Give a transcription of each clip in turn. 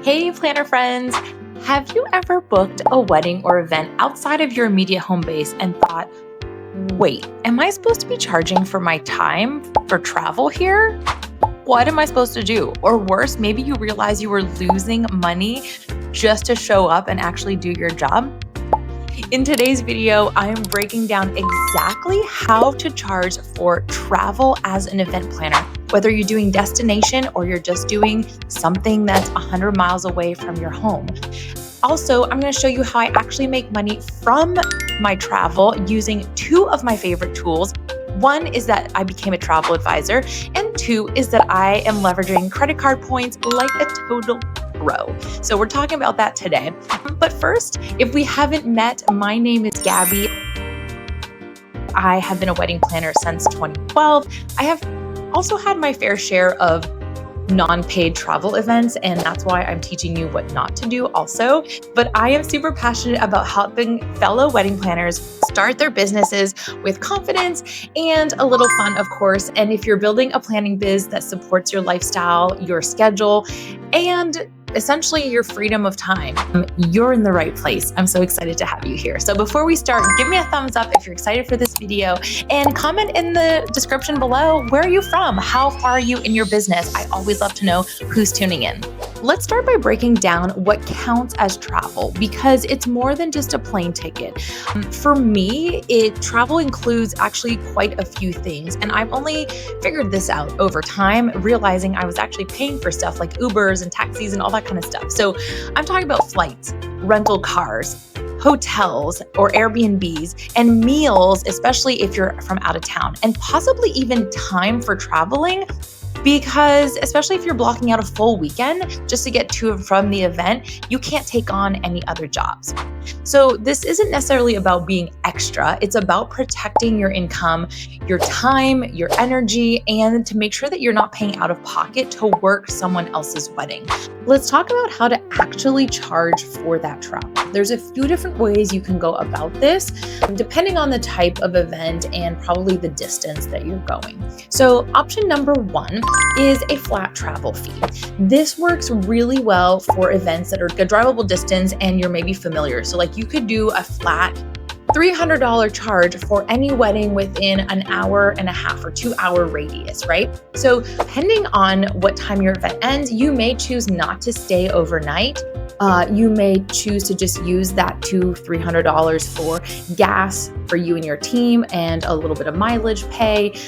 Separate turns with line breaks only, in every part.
Hey, planner friends! Have you ever booked a wedding or event outside of your immediate home base and thought, wait, am I supposed to be charging for my time for travel here? What am I supposed to do? Or worse, maybe you realize you were losing money just to show up and actually do your job. In today's video, I am breaking down exactly how to charge for travel as an event planner, whether you're doing destination or you're just doing something that's 100 miles away from your home. Also, I'm going to show you how I actually make money from my travel using two of my favorite tools. One is that I became a travel advisor, and two is that I am leveraging credit card points like a total pro. So we're talking about that today. But first, if we haven't met, my name is Gabby. I have been a wedding planner since 2012. I have also had my fair share of non-paid travel events, and that's why I'm teaching you what not to do also. But I am super passionate about helping fellow wedding planners start their businesses with confidence and a little fun, of course. And if you're building a planning biz that supports your lifestyle, your schedule, and essentially your freedom of time, you're in the right place. I'm so excited to have you here. So before we start, give me a thumbs up if you're excited for this video and comment in the description below, where are you from? How far are you in your business? I always love to know who's tuning in. Let's start by breaking down what counts as travel, because it's more than just a plane ticket. For me, travel includes actually quite a few things, and I've only figured this out over time, realizing I was actually paying for stuff like Ubers and taxis and all that kind of stuff. So I'm talking about flights, rental cars, hotels or Airbnbs, and meals, especially if you're from out of town, and possibly even time for traveling. Because especially if you're blocking out a full weekend just to get to and from the event, you can't take on any other jobs. So this isn't necessarily about being extra. It's about protecting your income, your time, your energy, and to make sure that you're not paying out of pocket to work someone else's wedding. Let's talk about how to actually charge for that travel. There's a few different ways you can go about this, depending on the type of event and probably the distance that you're going. So option number one is a flat travel fee. This works really well for events that are a drivable distance and you're maybe familiar. So like you could do a flat $300 charge for any wedding within an hour and a half or 2-hour radius, right? So depending on what time your event ends, you may choose not to stay overnight. You may choose to just use that $200-300 for gas for you and your team and a little bit of mileage pay.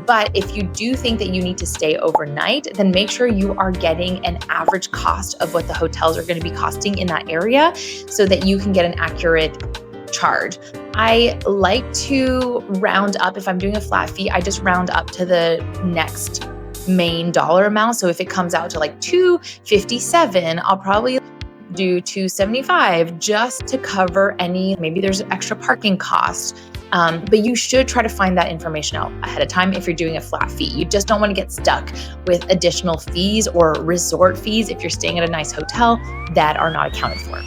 But if you do think that you need to stay overnight, then make sure you are getting an average cost of what the hotels are going to be costing in that area so that you can get an accurate charge. I like to round up. If I'm doing a flat fee, I just round up to the next main dollar amount. So if it comes out to like $257, I'll probably do $275 just to cover maybe there's extra parking cost. But you should try to find that information out ahead of time if you're doing a flat fee. You just don't want to get stuck with additional fees or resort fees if you're staying at a nice hotel that are not accounted for.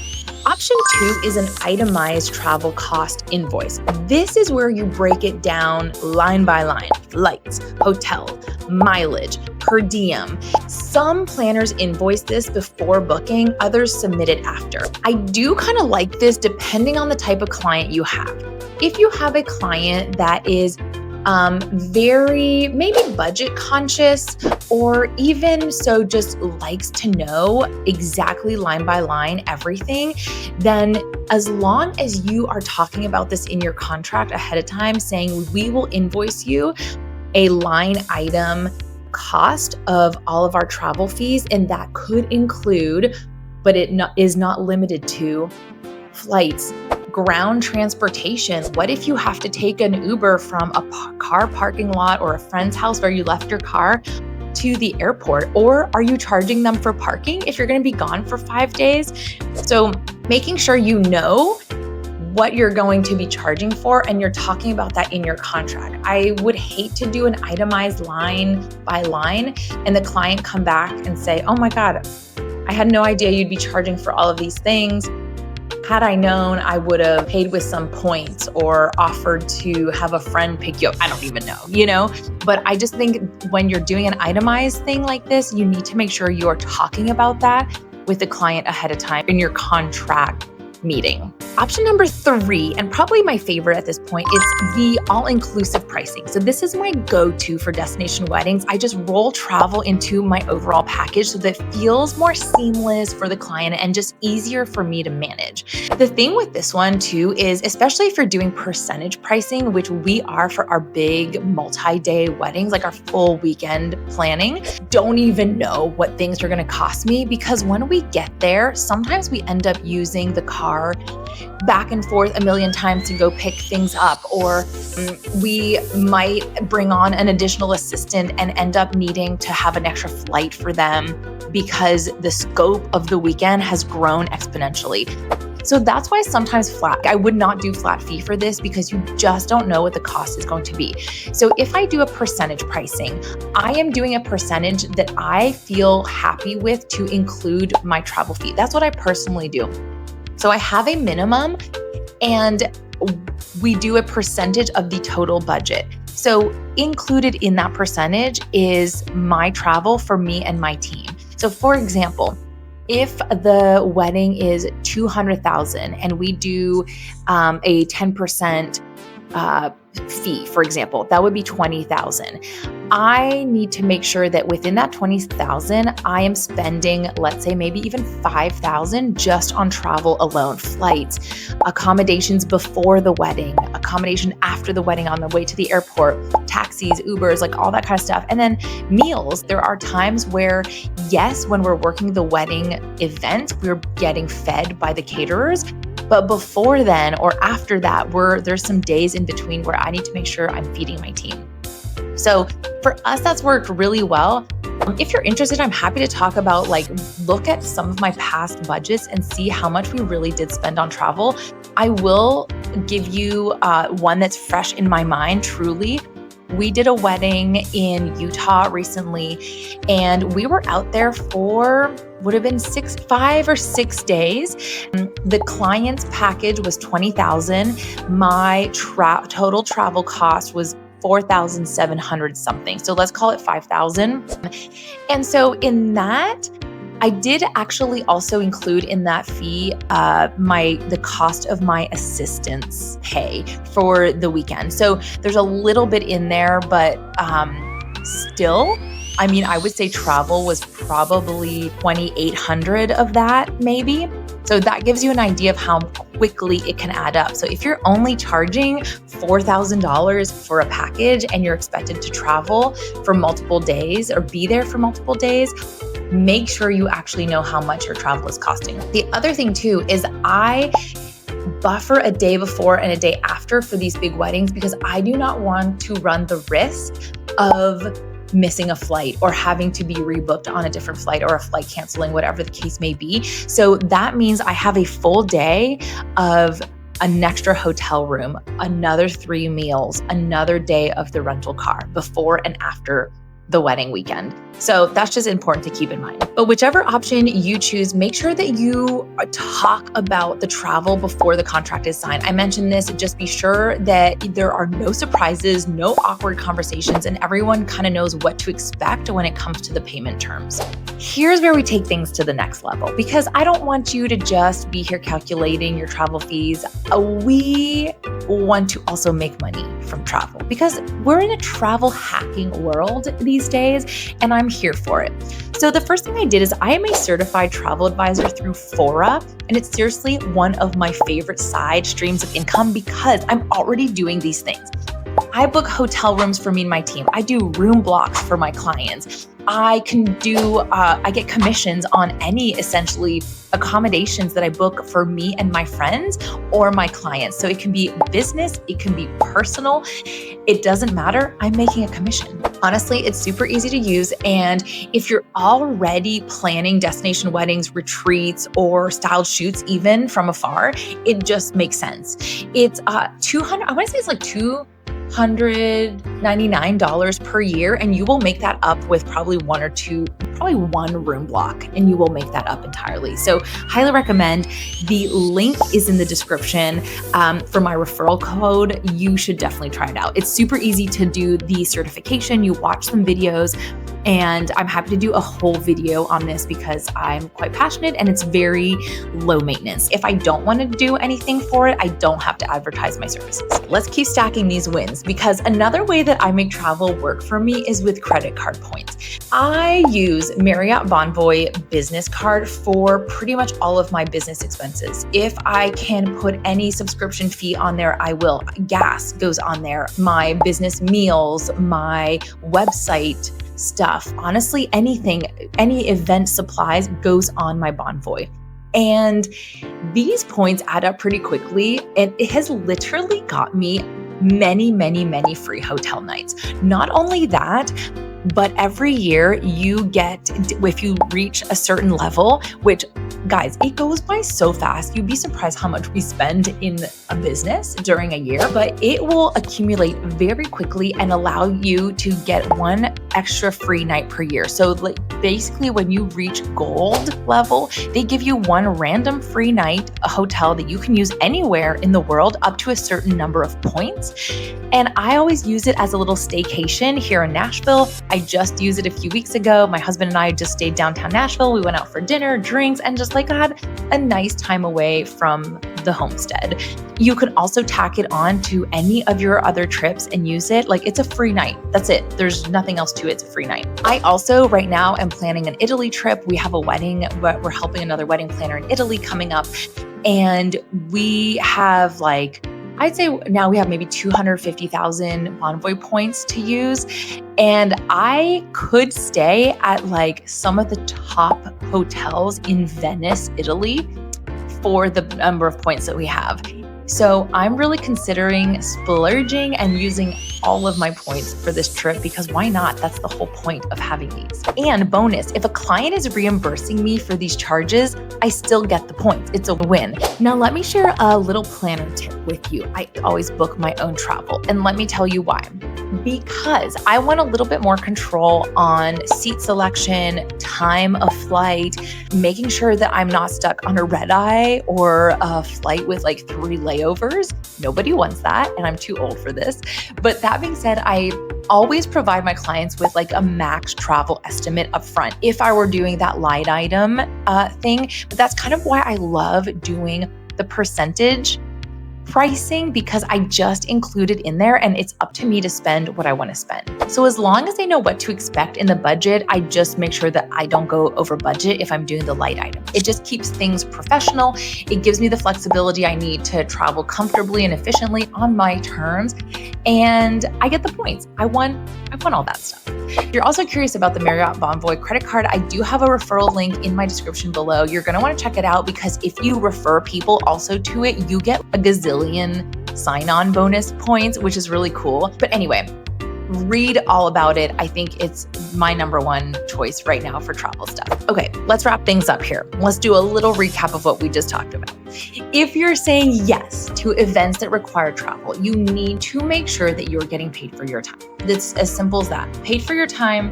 Option two is an itemized travel cost invoice. This is where you break it down line by line: flights, hotel, mileage, per diem. Some planners invoice this before booking, others submit it after. I do kind of like this depending on the type of client you have. If you have a client that is very maybe budget conscious, or even so just likes to know exactly line by line everything, then as long as you are talking about this in your contract ahead of time, saying we will invoice you a line item cost of all of our travel fees, and that could include, but is not limited to, flights, ground transportation. What if you have to take an Uber from a car parking lot or a friend's house where you left your car to the airport? Or are you charging them for parking if you're going to be gone for 5 days? So making sure you know what you're going to be charging for and you're talking about that in your contract. I would hate to do an itemized line by line and the client come back and say, oh my God, I had no idea you'd be charging for all of these things. Had I known, I would have paid with some points or offered to have a friend pick you up. I don't even know, But I just think when you're doing an itemized thing like this, you need to make sure you are talking about that with the client ahead of time in your contract meeting. Option number 3, and probably my favorite at this point, is the all-inclusive pricing. So this is my go-to for destination weddings. I just roll travel into my overall package so that it feels more seamless for the client and just easier for me to manage. The thing with this one too is, especially if you're doing percentage pricing, which we are for our big multi-day weddings, like our full weekend planning, don't even know what things are gonna cost me, because when we get there, sometimes we end up using the car back and forth a million times to go pick things up, or we might bring on an additional assistant and end up needing to have an extra flight for them because the scope of the weekend has grown exponentially. So that's why sometimes I would not do flat fee for this, because you just don't know what the cost is going to be. So if I do a percentage pricing, I am doing a percentage that I feel happy with to include my travel fee. That's what I personally do. So I have a minimum and we do a percentage of the total budget. So included in that percentage is my travel for me and my team. So for example, if the wedding is $200,000 and we do a 10% fee, for example, that would be $20,000. I need to make sure that within that $20,000, I am spending, let's say maybe even $5,000 just on travel alone, flights, accommodations before the wedding, accommodation after the wedding on the way to the airport, taxis, Ubers, like all that kind of stuff. And then meals. There are times where, yes, when we're working the wedding event, we're getting fed by the caterers. But before then or after that, there's some days in between where I need to make sure I'm feeding my team. So for us, that's worked really well. If you're interested, I'm happy to talk about, look at some of my past budgets and see how much we really did spend on travel. I will give you one that's fresh in my mind, truly. We did a wedding in Utah recently, and we were out there for would have been 5 or 6 days. The client's package was $20,000. My total travel cost was $4,700 something. So let's call it $5,000. And so in that, I did actually also include in that fee the cost of my assistant's pay for the weekend. So there's a little bit in there, but still, I mean, I would say travel was probably $2,800 of that, maybe. So that gives you an idea of how quickly it can add up. So if you're only charging $4,000 for a package and you're expected to travel for multiple days or be there for multiple days, make sure you actually know how much your travel is costing. The other thing too is I buffer a day before and a day after for these big weddings, because I do not want to run the risk of missing a flight or having to be rebooked on a different flight or a flight canceling, whatever the case may be. So that means I have a full day of an extra hotel room, another 3 meals, another day of the rental car before and after the wedding weekend. So that's just important to keep in mind. But whichever option you choose, make sure that you talk about the travel before the contract is signed. I mentioned this, just be sure that there are no surprises, no awkward conversations, and everyone kind of knows what to expect when it comes to the payment terms. Here's where we take things to the next level, because I don't want you to just be here calculating your travel fees. We want to also make money from travel, because we're in a travel hacking world these days, and I'm here for it. So the first thing I did is I am a certified travel advisor through Fora, and it's seriously one of my favorite side streams of income because I'm already doing these things. I book hotel rooms for me and my team. I do room blocks for my clients. I get commissions on any essentially accommodations that I book for me and my friends or my clients. So it can be business, it can be personal. It doesn't matter. I'm making a commission. Honestly, it's super easy to use. And if you're already planning destination weddings, retreats, or styled shoots, even from afar, it just makes sense. It's I want to say it's like $299 per year, and you will make that up with probably one room block, and you will make that up entirely. So highly recommend. The link is in the description for my referral code. You should definitely try it out. It's super easy to do the certification. You watch some videos. And I'm happy to do a whole video on this because I'm quite passionate and it's very low maintenance. If I don't want to do anything for it, I don't have to advertise my services. Let's keep stacking these wins, because another way that I make travel work for me is with credit card points. I use Marriott Bonvoy business card for pretty much all of my business expenses. If I can put any subscription fee on there, I will. Gas goes on there, my business meals, my website stuff, honestly, anything, any event supplies goes on my Bonvoy. And these points add up pretty quickly, and it has literally got me many, many, many free hotel nights. Not only that, but every year you get, if you reach a certain level, which guys, it goes by so fast. You'd be surprised how much we spend in a business during a year, but it will accumulate very quickly and allow you to get one extra free night per year. So like basically when you reach gold level, they give you one random free night, a hotel that you can use anywhere in the world up to a certain number of points. And I always use it as a little staycation here in Nashville. I just used it a few weeks ago. My husband and I just stayed downtown Nashville. We went out for dinner, drinks, and just like had a nice time away from the homestead. You can also tack it on to any of your other trips and use it. Like it's a free night. That's it. There's nothing else to it. It's a free night. I also right now am planning an Italy trip. We have a wedding, but we're helping another wedding planner in Italy coming up. And we have I'd say now we have maybe 250,000 Bonvoy points to use. And I could stay at some of the top hotels in Venice, Italy for the number of points that we have. So I'm really considering splurging and using all of my points for this trip, because why not? That's the whole point of having these. And bonus, if a client is reimbursing me for these charges, I still get the points. It's a win. Now let me share a little planner tip with you. I always book my own travel, and let me tell you why. Because I want a little bit more control on seat selection, time of flight, making sure that I'm not stuck on a red eye or a flight with 3 layovers. Nobody wants that, and I'm too old for this. But that being said, I always provide my clients with a max travel estimate up front if I were doing that light item thing. But that's kind of why I love doing the percentage pricing, because I just include it in there and it's up to me to spend what I want to spend. So as long as I know what to expect in the budget, I just make sure that I don't go over budget if I'm doing the light item. It just keeps things professional. It gives me the flexibility I need to travel comfortably and efficiently on my terms. And I get the points. I won all that stuff. If you're also curious about the Marriott Bonvoy credit card, I do have a referral link in my description below. You're going to want to check it out, because if you refer people also to it, you get a gazillion sign-on bonus points, which is really cool. But anyway, read all about it. I think it's my number one choice right now for travel stuff. Okay, let's wrap things up here. Let's do a little recap of what we just talked about. If you're saying yes to events that require travel, you need to make sure that you're getting paid for your time. It's as simple as that. Paid for your time,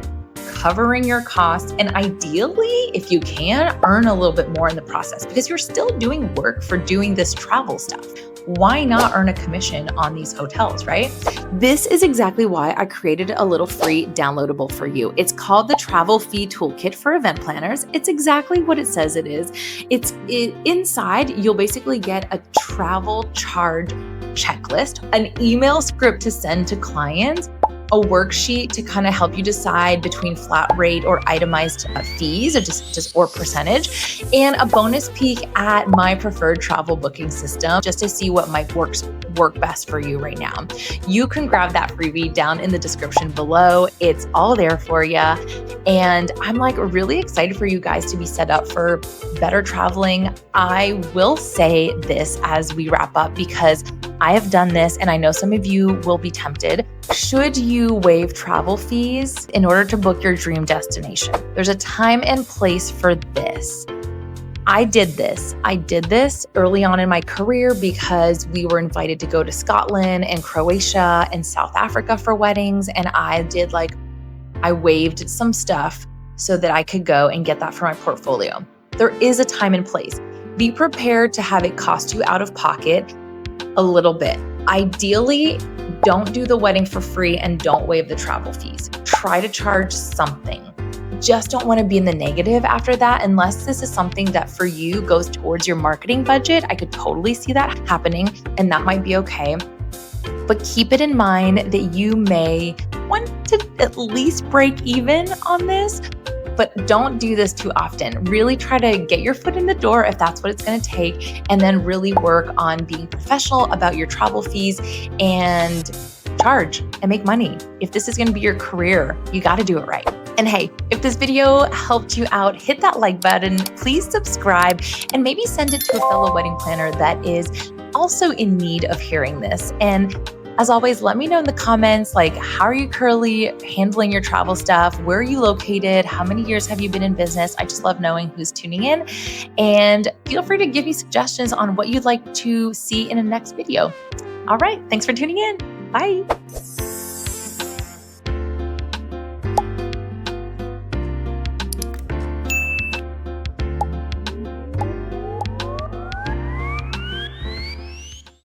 covering your costs, and ideally, if you can, earn a little bit more in the process, because you're still doing work for doing this travel stuff. Why not earn a commission on these hotels, right? This is exactly why I created a little free downloadable for you. It's called the Travel Fee Toolkit for event planners. It's exactly what it says it is. Inside, you'll basically get a travel charge checklist, an email script to send to clients, a worksheet to kind of help you decide between flat rate or itemized fees, or just percentage, and a bonus peek at my preferred travel booking system just to see what might work best for you right now. You can grab that freebie down in the description below. It's all there for you. And I'm really excited for you guys to be set up for better traveling. I will say this as we wrap up, because I have done this and I know some of you will be tempted. Should you waive travel fees in order to book your dream destination? There's a time and place for this. I did this early on in my career because we were invited to go to Scotland and Croatia and South Africa for weddings. And I waived some stuff so that I could go and get that for my portfolio. There is a time and place. Be prepared to have it cost you out of pocket a little bit. Ideally, don't do the wedding for free and don't waive the travel fees. Try to charge something. Just don't want to be in the negative after that unless this is something that for you goes towards your marketing budget. I could totally see that happening, and that might be okay. But keep it in mind that you may want to at least break even on this, but don't do this too often. Really try to get your foot in the door if that's what it's going to take, and then really work on being professional about your travel fees and charge and make money. If this is going to be your career, you got to do it right. And hey, if this video helped you out, hit that like button, please subscribe, and maybe send it to a fellow wedding planner that is also in need of hearing this. And as always, let me know in the comments, like, how are you currently handling your travel stuff? Where are you located? How many years have you been in business? I just love knowing who's tuning in. And feel free to give me suggestions on what you'd like to see in a next video. All right, thanks for tuning in. Bye.